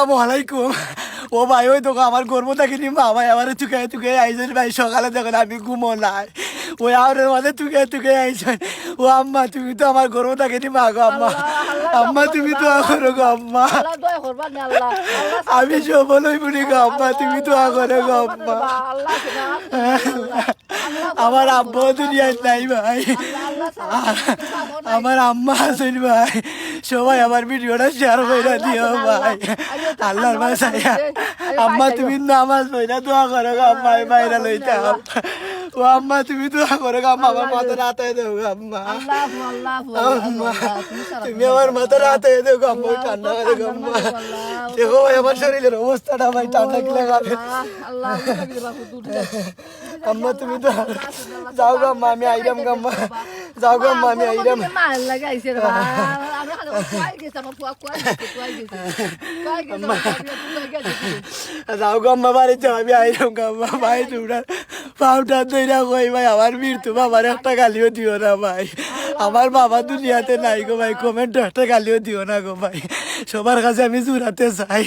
আসসালামু আলাইকুম। ও ভাই ওই তোকে আমার গর্ব থাকিনি মা ভাই আমার চুকায় চুকায় আইসেন ভাই সকালে যখন আমি ঘুমো নাই ওই আমার মাঝে চুকায় চুকায় আইসেন। ও আম্মা তুমি তো আমার গর্ব থাকিনি মা গো আম্মা, আম্মা তুমি তো করো গো আম্মা, আমি সফল হইবনি গো আম্মা, তুমি তো করো গো আম্মা। আমার আব্বা দুনিয়ায় নাই ভাই, আমার আম্মা আছেন ভাই, সবাই আমার ভিডিওটা শেয়ার করে দিও ভাই আল্লাহর বাসায়া। আম্মা তুমি নামাজ পড়া দোয়া করো গো আম্মা, আমি বাইরে লইতাম। ও আম্মা তুমি দোয়া করো গো আম্মা, আমার মাথা রাতে দেও গো আম্মা, আম্মা তুমি আমার মাথা রাতে দেও গো আম্মা, ঠান্ডা করে গো আম্মা। দেখো ভাই আমার শরীরের অবস্থাটা ভাই ঠান্ডা কি লাগাবে। আম্মা তুমি তো যাও গো আম্মা, আমি আইরাম গো আম্মা, যাও গো আম্মা আমি আইরাম। যাও গো আম্মা বাড়ি যাও, আমি আইরাম গো আম্মা। ভাই তোমরা পাউডার দইরা কই ভাই আমার মৃত্যু বাবার একটা গালিও দিও না ভাই, আমার বাবা দুনিয়াতে নাই গো ভাই, কমেন্ট একটা গালিও দিও না গো ভাই, সবার কাছে আমি জুড়াতে চাই।